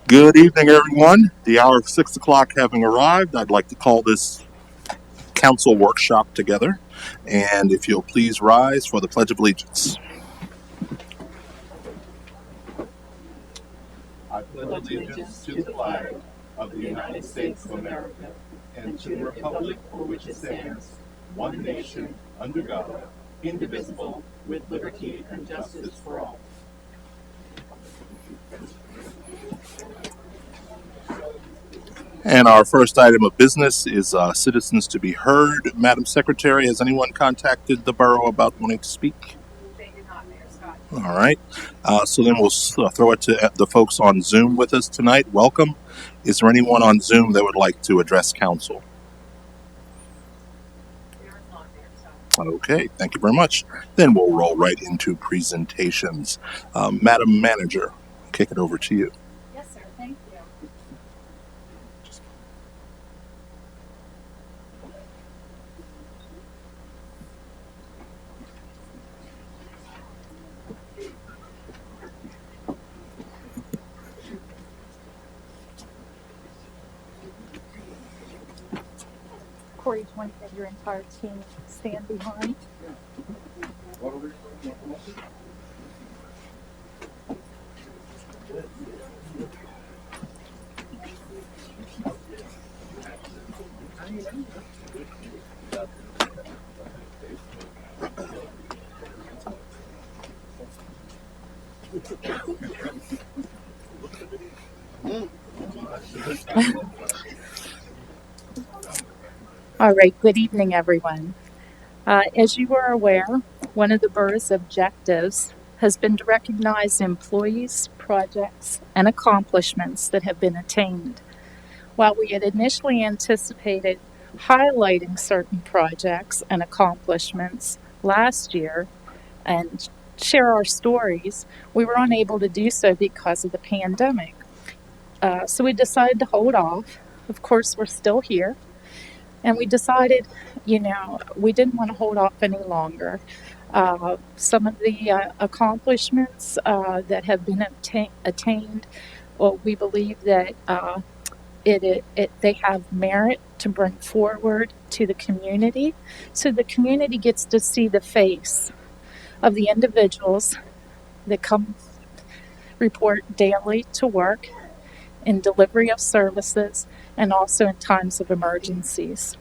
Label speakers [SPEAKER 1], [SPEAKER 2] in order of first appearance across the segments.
[SPEAKER 1] Good evening, everyone. The hour of 6 o'clock having arrived, I'd like to call this council workshop together. And if you'll please rise for the Pledge of Allegiance. I pledge allegiance to the flag of the United States of America and to the republic for which it stands, one nation, under God, indivisible, with liberty and justice for all. And our first item of business is citizens to be heard. Madam Secretary, has anyone contacted the borough about wanting to speak?
[SPEAKER 2] They did not, Mayor Scott.
[SPEAKER 1] All right. So then we'll throw it to the folks on Zoom with us tonight. Welcome. Is there anyone on Zoom that would like to address council?
[SPEAKER 2] There is not, Mayor Scott.
[SPEAKER 1] Okay, thank you very much. Then we'll roll right into presentations. Madam Manager, kick it over to you.
[SPEAKER 2] Yes, sir. Thank you. Corey, do you want to have your entire team stand behind? All right, good evening, everyone. As you are aware, one of the borough's objectives has been to recognize employees, projects, and accomplishments that have been attained. While we had initially anticipated highlighting certain projects and accomplishments last year and share our stories, we were unable to do so because of the pandemic. So we decided to hold off. Of course, we're still here. And we decided, we didn't want to hold off any longer. Some of the accomplishments that have been attained, well, we believe that they have merit to bring forward to the community, so the community gets to see the face of the individuals that come report daily to work in delivery of services and also in times of emergencies.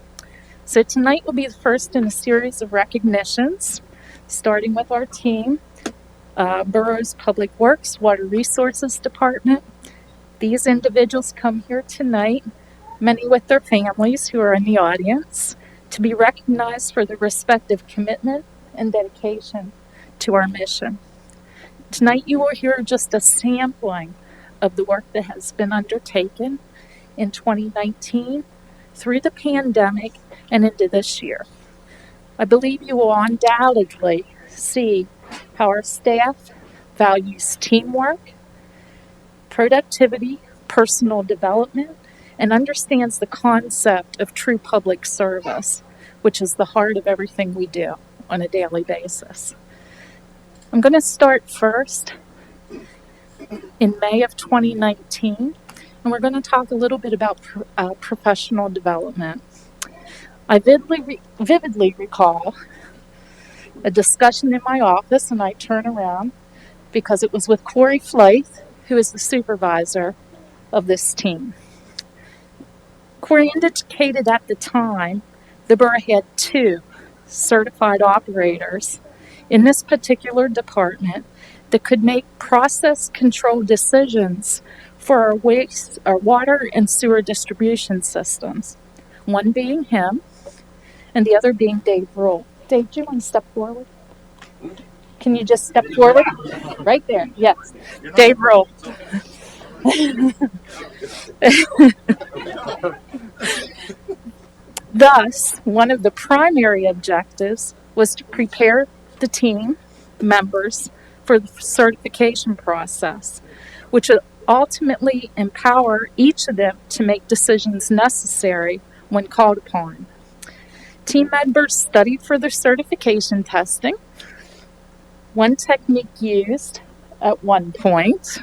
[SPEAKER 2] So tonight will be the first in a series of recognitions, starting with our team, Borough's Public Works Water Resources Department. These individuals come here tonight, many with their families who are in the audience, to be recognized for their respective commitment and dedication to our mission. Tonight you will hear just a sampling of the work that has been undertaken in 2019 through the pandemic and into this year. I believe you will undoubtedly see how our staff values teamwork, productivity, personal development, and understands the concept of true public service, which is the heart of everything we do on a daily basis. I'm going to start first in May of 2019, and we're going to talk a little bit about professional development. I vividly recall a discussion in my office, and I turn around because it was with Corey Flythe, who is the supervisor of this team. Corey indicated at the time the borough had 2 certified operators in this particular department that could make process control decisions for our water and sewer distribution systems. One being him, and the other being Dave Rule. Dave, do you want to step forward? Can you just step forward? Right there, yes. Dave Rule. Thus, one of the primary objectives was to prepare the team members for the certification process, which would ultimately empower each of them to make decisions necessary when called upon. Team members studied for their certification testing. One technique used at one point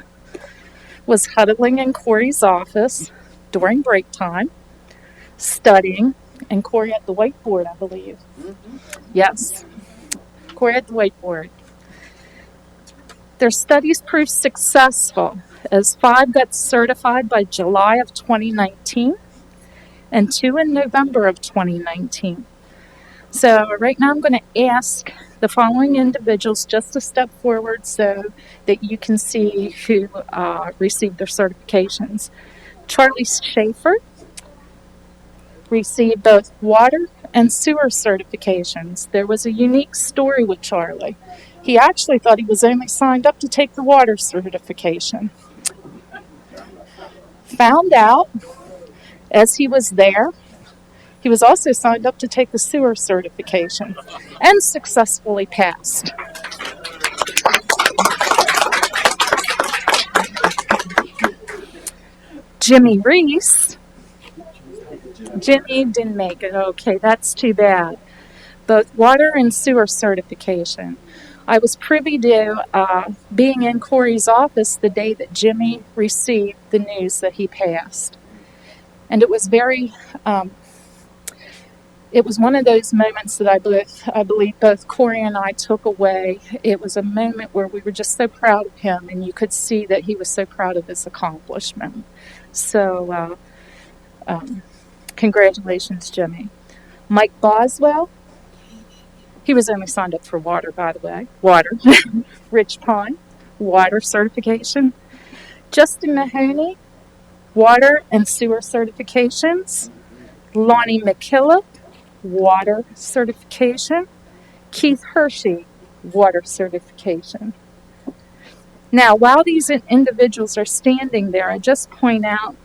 [SPEAKER 2] was huddling in Corey's office during break time, studying, and Corey at the whiteboard, I believe. Yes, Corey at the whiteboard. Their studies proved successful as 5 got certified by July of 2019 and 2 in November of 2019. So right now I'm going to ask the following individuals just to step forward so that you can see who received their certifications. Charlie Schaefer received both water and sewer certifications. There was a unique story with Charlie. He actually thought he was only signed up to take the water certification. Found out as he was there, he was also signed up to take the sewer certification and successfully passed. Jimmy Reese. Jimmy didn't make it. Okay, that's too bad. Both water and sewer certification. I was privy to being in Corey's office the day that Jimmy received the news that he passed. And it was it was one of those moments that I believe both Corey and I took away. It was a moment where we were just so proud of him, and you could see that he was so proud of his accomplishment. So, congratulations, Jimmy. Mike Boswell. He was only signed up for water, by the way. Water. Rich Pine, water certification. Justin Mahoney, water and sewer certifications. Lonnie McKillop, water certification. Keith Hershey, water certification. Now, while these individuals are standing there, I just point out,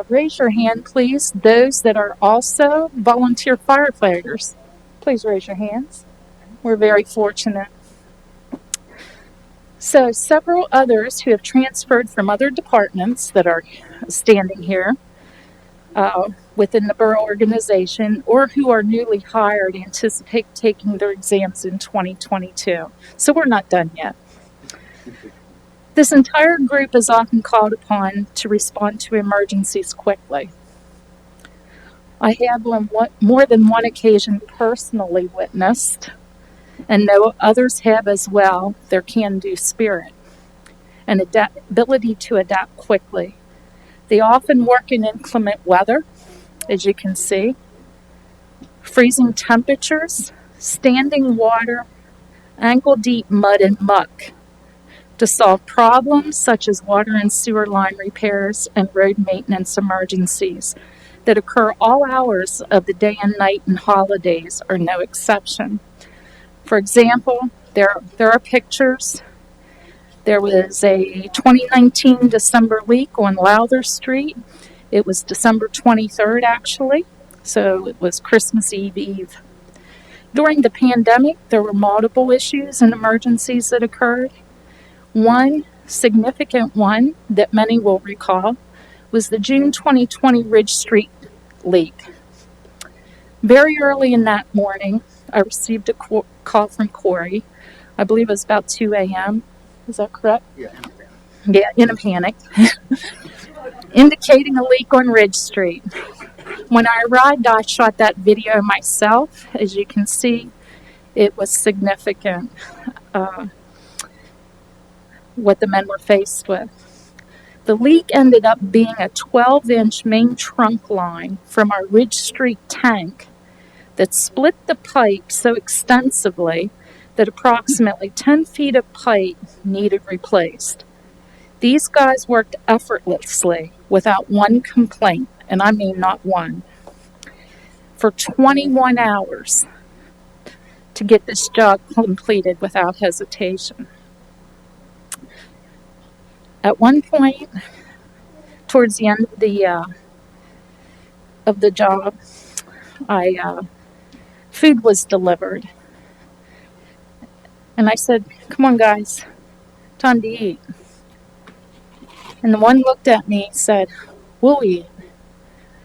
[SPEAKER 2] raise your hand, please, those that are also volunteer firefighters. Please raise your hands. We're very fortunate. So several others who have transferred from other departments that are standing here within the borough organization or who are newly hired anticipate taking their exams in 2022. So we're not done yet. This entire group is often called upon to respond to emergencies quickly. I have on more than one occasion personally witnessed, and know others have as well, their can-do spirit and ability to adapt quickly. They often work in inclement weather, as you can see, freezing temperatures, standing water, ankle-deep mud and muck to solve problems such as water and sewer line repairs and road maintenance emergencies that occur all hours of the day and night, and holidays are no exception. For example, there are pictures. There was a 2019 December leak on Lowther Street. It was December 23rd, actually, so it was Christmas Eve. During the pandemic, there were multiple issues and emergencies that occurred. One significant one that many will recall was the June 2020 Ridge Street leak. Very early in that morning, I received a call from Corey. I believe it was about 2 a.m. Is that correct?
[SPEAKER 3] Yeah.
[SPEAKER 2] Yeah, in a panic. Indicating a leak on Ridge Street. When I arrived, I shot that video myself. As you can see, it was significant what the men were faced with. The leak ended up being a 12-inch main trunk line from our Ridge Street tank that split the pipe so extensively that approximately 10 feet of pipe needed replaced. These guys worked effortlessly without one complaint, and I mean not one, for 21 hours to get this job completed without hesitation. At one point, towards the end of the job, food was delivered. And I said, "Come on, guys, time to eat." And the one looked at me and said, "We'll eat,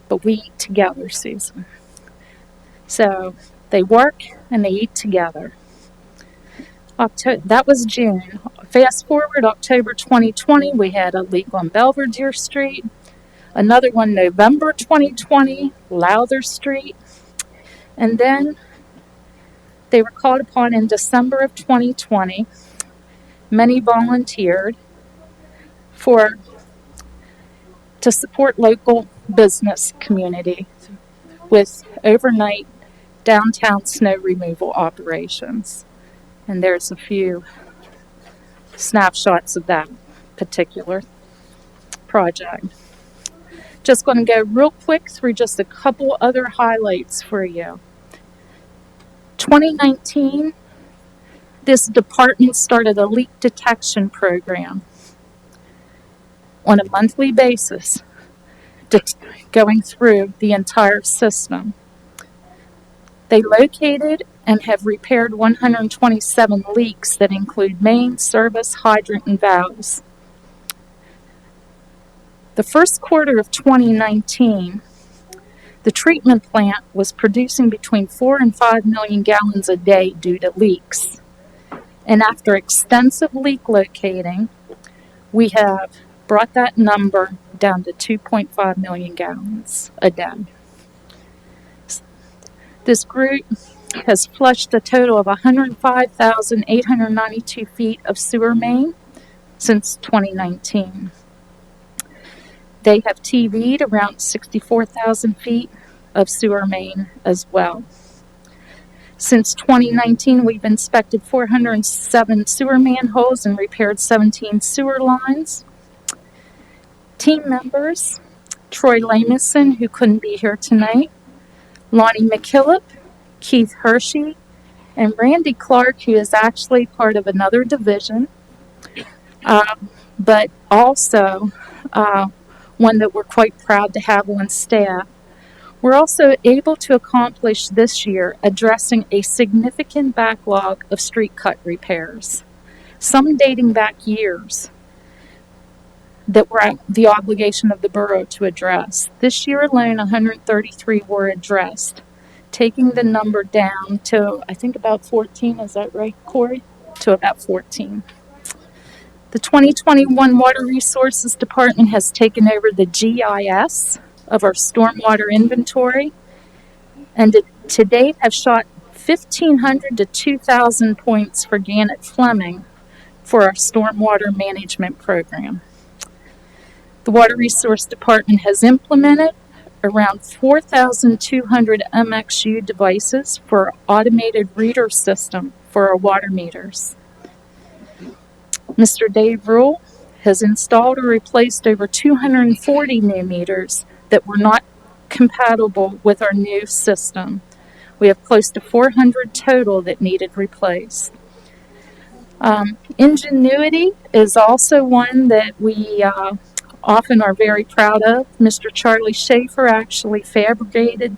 [SPEAKER 2] but we eat together, Susan." So they work and they eat together. That was June. Fast forward October 2020, we had a leak on Belvedere Street. Another one November 2020, Lowther Street. And then they were called upon in December of 2020. Many volunteered to support local business community with overnight downtown snow removal operations. And there's a few snapshots of that particular project. Just going to go real quick through just a couple other highlights for you. 2019, this department started a leak detection program on a monthly basis, going through the entire system. They located and have repaired 127 leaks that include main, service, hydrant, and valves. The first quarter of 2019, the treatment plant was producing between 4 and 5 million gallons a day due to leaks. And after extensive leak locating, we have brought that number down to 2.5 million gallons a day. This group has flushed a total of 105,892 feet of sewer main since 2019. They have TV'd around 64,000 feet of sewer main as well. Since 2019, we've inspected 407 sewer manholes and repaired 17 sewer lines. Team members, Troy Lamison, who couldn't be here tonight, Lonnie McKillop, Keith Hershey, and Randy Clark, who is actually part of another division, but also one that we're quite proud to have on staff. We're also able to accomplish this year addressing a significant backlog of street cut repairs, some dating back years, that were at the obligation of the borough to address. This year alone, 133 were addressed, taking the number down to, I think, about 14. Is that right, Corey? To about 14. The 2021 Water Resources Department has taken over the GIS of our stormwater inventory, and to date have shot 1,500 to 2,000 points for Gannett Fleming for our stormwater management program. The Water Resource Department has implemented around 4,200 MXU devices for our automated reader system for our water meters. Mr. Dave Rule has installed or replaced over 240 new meters that were not compatible with our new system. We have close to 400 total that needed replaced. Ingenuity is also one that we often are very proud of. Mr. Charlie Schaefer actually fabricated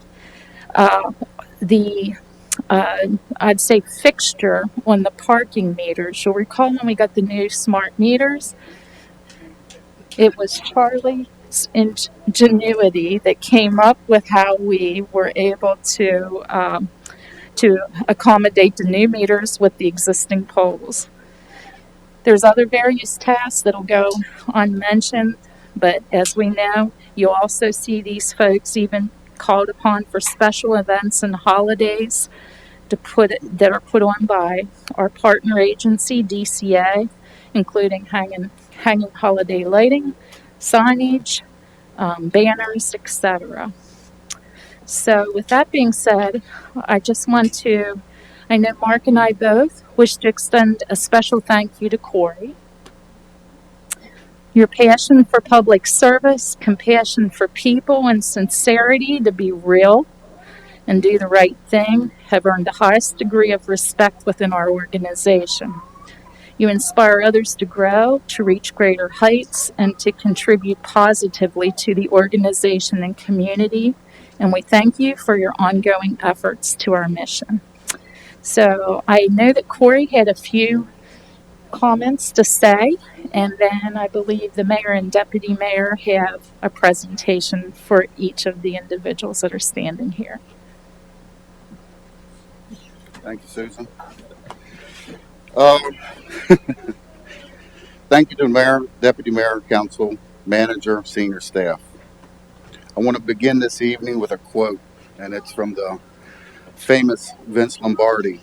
[SPEAKER 2] I'd say fixture on the parking meters. You'll recall when we got the new smart meters, it was Charlie's ingenuity that came up with how we were able to accommodate the new meters with the existing poles. There's other various tasks that'll go unmentioned, but as we know, you'll also see these folks even called upon for special events and holidays that are put on by our partner agency, DCA, including hanging holiday lighting, signage, banners, etc. So with that being said, I know Mark and I both wish to extend a special thank you to Corey. Your passion for public service, compassion for people, and sincerity to be real and do the right thing have earned the highest degree of respect within our organization. You inspire others to grow, to reach greater heights, and to contribute positively to the organization and community, and we thank you for your ongoing efforts to our mission. So I know that Corey had a few comments to say, and then I believe the mayor and deputy mayor have a presentation for each of the individuals that are standing here.
[SPEAKER 3] Thank you, Susan. Thank you to the mayor, deputy mayor, council, manager, senior staff. I want to begin this evening with a quote, and it's from the famous Vince Lombardi.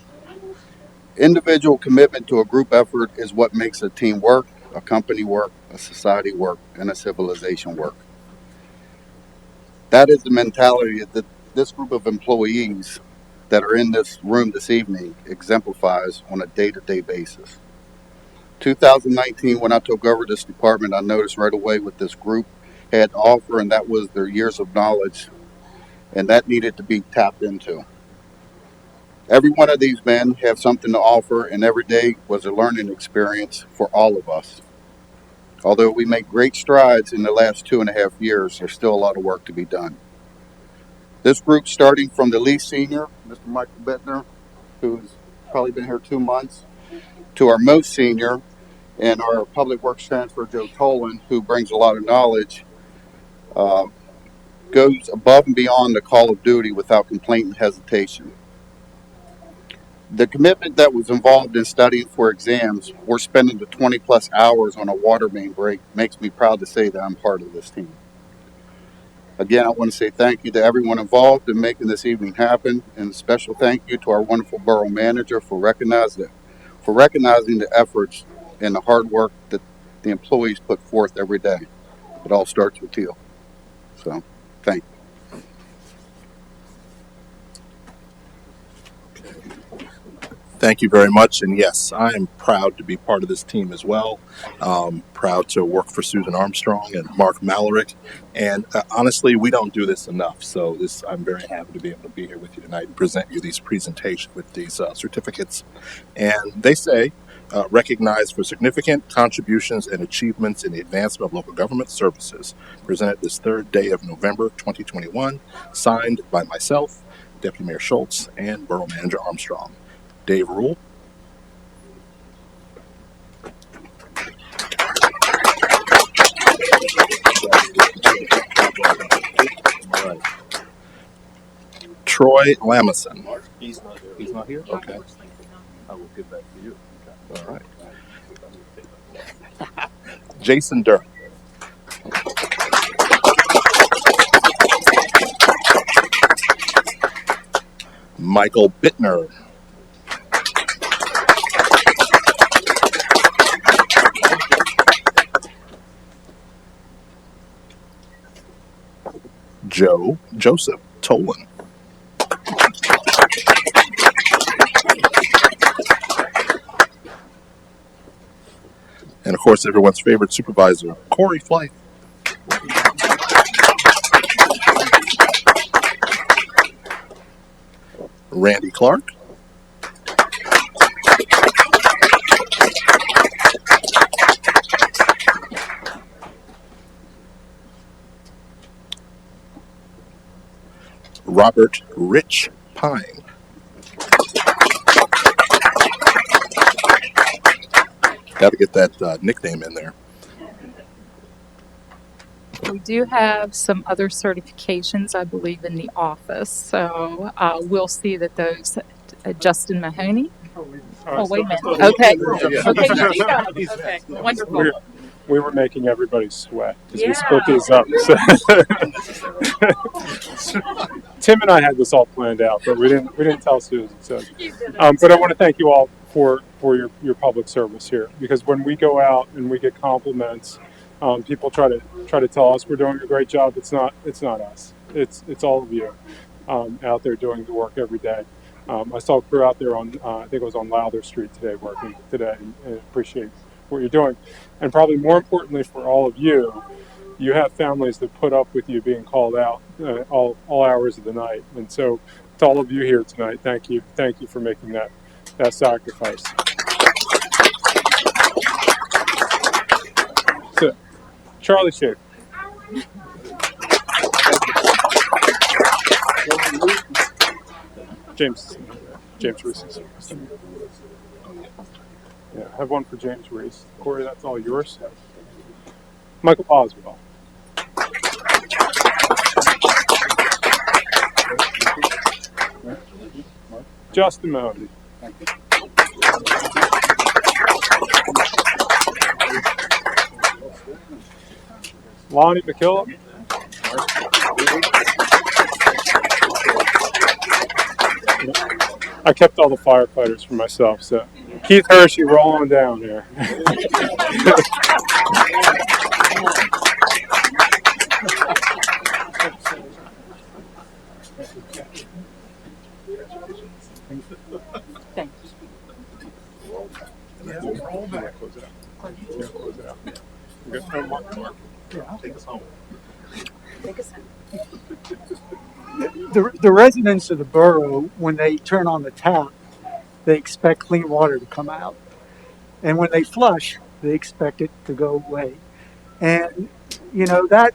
[SPEAKER 3] Individual commitment to a group effort is what makes a team work, a company work, a society work, and a civilization work. That is the mentality that this group of employees that are in this room this evening exemplifies on a day-to-day basis. 2019, when I took over this department, I noticed right away what this group had to offer, and that was their years of knowledge, and that needed to be tapped into. Every one of these men have something to offer, and every day was a learning experience for all of us. Although we made great strides in the last 2.5 years, there's still a lot of work to be done. This group, starting from the least senior, Mr. Michael Bittner, who's probably been here 2 months, to our most senior, and our public works transfer, Joe Tolan, who brings a lot of knowledge, uh, goes above and beyond the call of duty without complaint and hesitation. The commitment that was involved in studying for exams or spending the 20 plus hours on a water main break makes me proud to say that I'm part of this team. Again, I want to say thank you to everyone involved in making this evening happen, and a special thank you to our wonderful borough manager for recognizing the efforts and the hard work that the employees put forth every day. It all starts with you. So, thank you.
[SPEAKER 1] Thank you very much. And yes, I am proud to be part of this team as well. Proud to work for Susan Armstrong and Mark Malarick. And honestly, we don't do this enough. So I'm very happy to be able to be here with you tonight and present you these presentations with these certificates. And they say, recognized for significant contributions and achievements in the advancement of local government services, presented this third day of November 2021, signed by myself, Deputy Mayor Schultz, and Borough Manager Armstrong. Dave Rule. All right. Troy Lamison.
[SPEAKER 4] He's not here.
[SPEAKER 1] He's not here? Okay. I will give that to you. Okay. All right. Jason Durham. Michael Bittner. Joseph Tolan. And of course, everyone's favorite supervisor, Corey Flight. Randy Clark. Robert Rich Pine. Got to get that nickname in there.
[SPEAKER 2] We do have some other certifications, I believe, in the office. So we'll see that those, Justin Mahoney. Oh, wait a minute. Okay. Okay, here you go. Okay, wonderful.
[SPEAKER 4] We were making everybody sweat because we
[SPEAKER 2] Yeah.
[SPEAKER 4] split these up. So Tim and I had this all planned out, but we didn't tell Susan. So, but I want to thank you all for your public service here, because when we go out and we get compliments, people try to tell us we're doing a great job. It's not us. It's all of you out there doing the work every day. I saw a crew out there on I think it was on Lowther Street today working today, and appreciate what you're doing. And probably more importantly for all of you, you have families that put up with you being called out all hours of the night. And so to all of you here tonight, thank you for making that sacrifice. So, Charlie Schaefer. James Reese. Yeah, I have one for James Reese. Corey, that's all yours. Michael Boswell. Justin Mahoney. Lonnie McKillop. I kept all the firefighters for myself. So Keith Hershey, roll on down here.
[SPEAKER 2] Thank
[SPEAKER 4] Close it out. Yeah, close it out. You got no mark.
[SPEAKER 1] Take us home.
[SPEAKER 2] Take us
[SPEAKER 5] The residents of the borough, when they turn on the tap, they expect clean water to come out. And when they flush, they expect it to go away. And, you know, that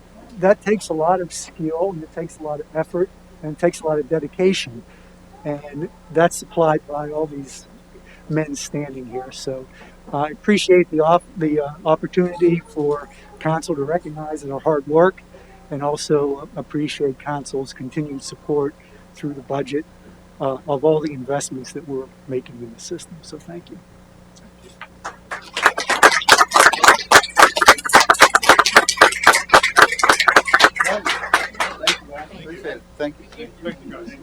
[SPEAKER 5] takes a lot of skill and it takes a lot of effort and it takes a lot of dedication. And that's supplied by all these men standing here. So I appreciate the opportunity for council to recognize our hard work and also appreciate council's continued support through the budget of all the investments that we're making in the system. So thank you.
[SPEAKER 3] Appreciate it. Thank you.
[SPEAKER 4] Thank you, guys.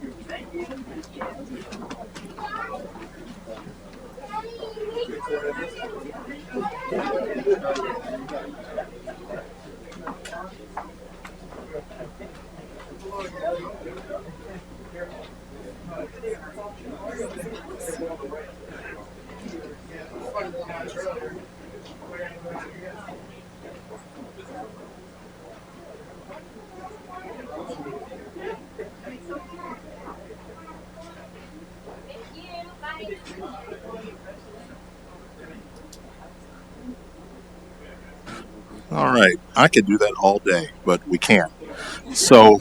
[SPEAKER 1] All right, I could do that all day, but we can't. So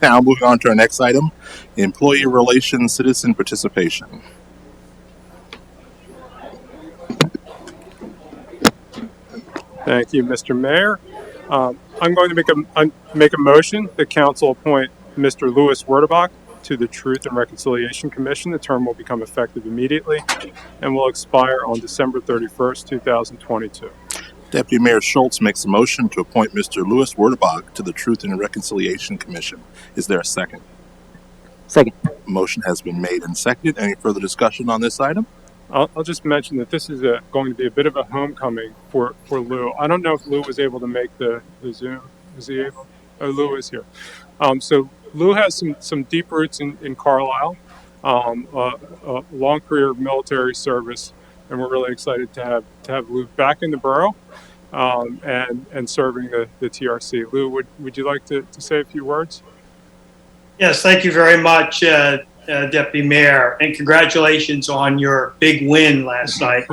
[SPEAKER 1] now moving on to our next item, employee relations citizen participation.
[SPEAKER 4] Thank you, Mr. Mayor. I'm going to make a motion that council appoint Mr. Louis Werdebach to the Truth and Reconciliation Commission. The term will become effective immediately and will expire on December 31st, 2022.
[SPEAKER 1] Deputy Mayor Schultz makes a motion to appoint Mr. Louis Werdebach to the Truth and Reconciliation Commission. Is there a second?
[SPEAKER 5] Second.
[SPEAKER 1] Motion has been made and seconded. Any further discussion on this item?
[SPEAKER 4] I'll just mention that this is going to be a bit of a homecoming for Lou. I don't know if Lou was able to make the Zoom. Is he able? Oh, Lou is here. So Lou has some deep roots in Carlisle, a long career of military service, and we're really excited to have Lou back in the borough and serving the TRC. Lou, would you like to say a few words?
[SPEAKER 6] Yes, thank you very much, Deputy Mayor, and congratulations on your big win last night.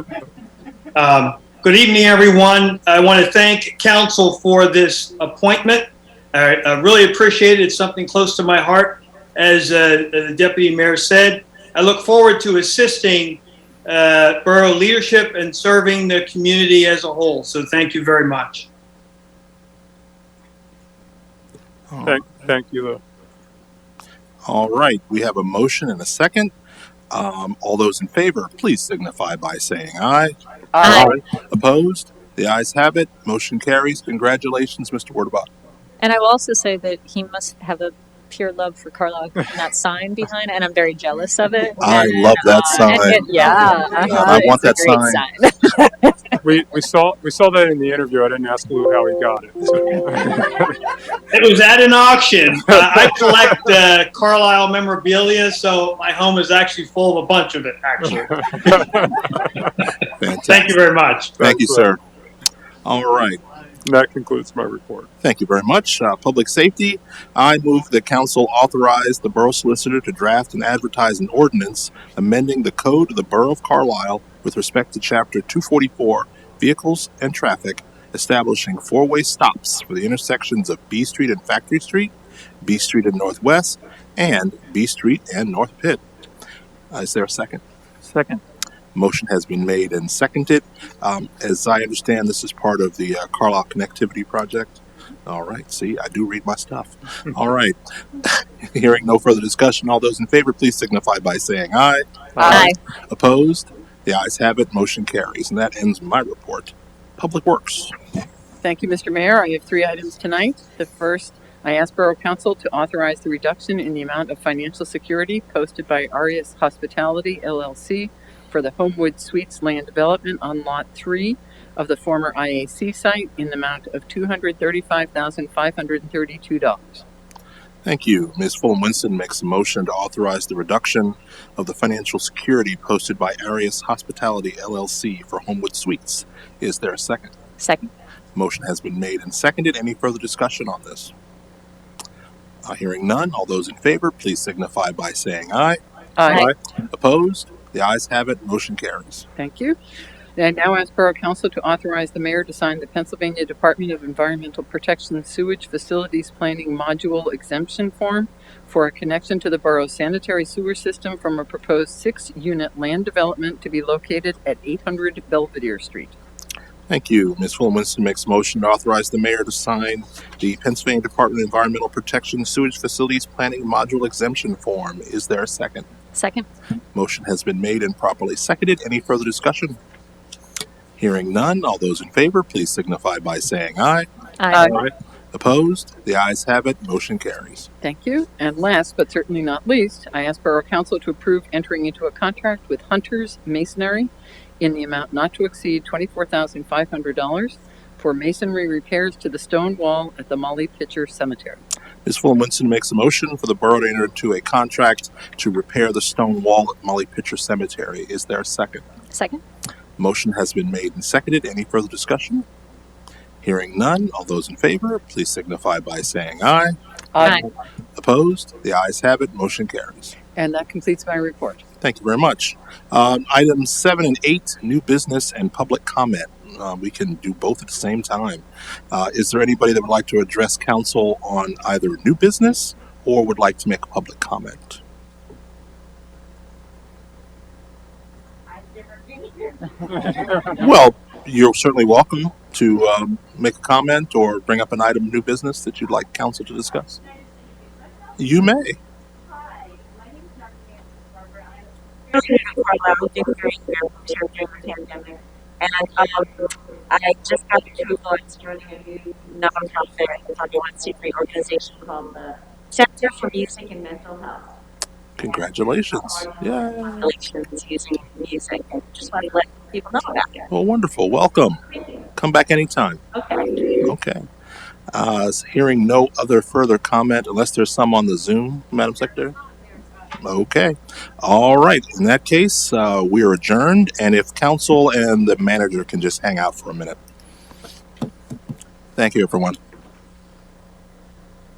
[SPEAKER 6] Good evening, everyone. I want to thank council for this appointment. I really appreciate it. It's something close to my heart. As the Deputy Mayor said, I look forward to assisting borough leadership and serving the community as a whole. So thank you very much.
[SPEAKER 4] Thank you, Lou.
[SPEAKER 1] All right, we have a motion and a second. All those in favor, please signify by saying aye.
[SPEAKER 2] Aye.
[SPEAKER 1] Opposed? The ayes have it. Motion carries. Congratulations, Mr. Werdebach.
[SPEAKER 2] And I will also say that he must have a pure love for Carlisle and that sign behind, and I'm very jealous of it.
[SPEAKER 1] I
[SPEAKER 2] And,
[SPEAKER 1] love that sign.
[SPEAKER 2] I
[SPEAKER 1] want that
[SPEAKER 2] sign.
[SPEAKER 4] We saw that in the interview. I didn't ask Lou how he got it. So.
[SPEAKER 6] It was at an auction. I collect Carlisle memorabilia, so my home is actually full of a bunch of it, actually.
[SPEAKER 1] Fantastic.
[SPEAKER 6] Thank you very much.
[SPEAKER 1] Thank you, sir. All right.
[SPEAKER 4] That concludes my report.
[SPEAKER 1] Thank you very much. Public safety. I move that council authorize the borough solicitor to draft and advertise an ordinance amending the code of the borough of Carlisle with respect to chapter 244, vehicles and traffic, establishing four-way stops for the intersections of B Street and Factory Street, B Street and Northwest, and B Street and North Pitt. Is there a second?
[SPEAKER 5] Second.
[SPEAKER 1] Motion has been made and seconded. As I understand, this is part of the Carlisle Connectivity Project. All right. See, I do read my stuff. All right. Hearing no further discussion, all those in favor, please signify by saying aye.
[SPEAKER 2] Aye.
[SPEAKER 1] Opposed? The ayes have it. Motion carries. And that ends my report. Public Works.
[SPEAKER 7] Thank you, Mr. Mayor. I have 3 items tonight. The first, I ask Borough Council to authorize the reduction in the amount of financial security posted by Arias Hospitality LLC for the Homewood Suites land development on Lot 3 of the former IAC site in the amount of $235,532.
[SPEAKER 1] Thank you. Ms. Fulham Winston makes a motion to authorize the reduction of the financial security posted by Arias Hospitality LLC for Homewood Suites. Is there a second?
[SPEAKER 2] Second.
[SPEAKER 1] Motion has been made and seconded. Any further discussion on this? Hearing none, all those in favor, please signify by saying aye.
[SPEAKER 2] Aye.
[SPEAKER 1] Opposed? The ayes have it. Motion carries.
[SPEAKER 7] Thank you. I now ask Borough Council to authorize the mayor to sign the Pennsylvania Department of Environmental Protection Sewage Facilities Planning Module Exemption Form for a connection to the borough's sanitary sewer system from a proposed 6-unit land development to be located at 800 Belvedere Street.
[SPEAKER 1] Thank you. Ms. Fulham Winston makes a motion to authorize the mayor to sign the Pennsylvania Department of Environmental Protection Sewage Facilities Planning Module Exemption Form. Is there a second?
[SPEAKER 2] Second.
[SPEAKER 1] Motion has been made and properly seconded. Any further discussion? Hearing none, all those in favor, please signify by saying aye.
[SPEAKER 2] Aye.
[SPEAKER 1] Opposed? The ayes have it. Motion carries.
[SPEAKER 7] Thank you. And last but certainly not least, I ask Borough Council to approve entering into a contract with Hunter's Masonry in the amount not to exceed $24,500 for masonry repairs to the stone wall at the Molly Pitcher Cemetery.
[SPEAKER 1] Ms. Fulham Winston makes a motion for the borough to enter into a contract to repair the stone wall at Molly Pitcher Cemetery. Is there a second?
[SPEAKER 2] Second.
[SPEAKER 1] Motion has been made and seconded. Any further discussion? Hearing none, all those in favor, please signify by saying aye.
[SPEAKER 2] Aye.
[SPEAKER 1] Opposed? The ayes have it. Motion carries.
[SPEAKER 7] And that completes my report.
[SPEAKER 1] Thank you very much. Items 7 and 8, new business and public comment. We can do both at the same time. Is there anybody that would like to address council on either new business or would like to make a public comment? Well, you're certainly welcome to make a comment or bring up an item of new business that you'd like council to discuss. You may.
[SPEAKER 8] And I just got approval. I'm starting a new nonprofit, 501c3 organization called the Center for Music and Mental Health.
[SPEAKER 1] Congratulations. Yeah.
[SPEAKER 8] Relations using music. And just want to let people know about it.
[SPEAKER 1] Well, wonderful. Welcome.
[SPEAKER 8] Thank you.
[SPEAKER 1] Come back anytime.
[SPEAKER 8] Okay.
[SPEAKER 1] Okay. Hearing no other further comment, unless there's some on the Zoom, Madam Secretary? Okay. All right. In that case, we are adjourned. And if council and the manager can just hang out for a minute. Thank you, everyone.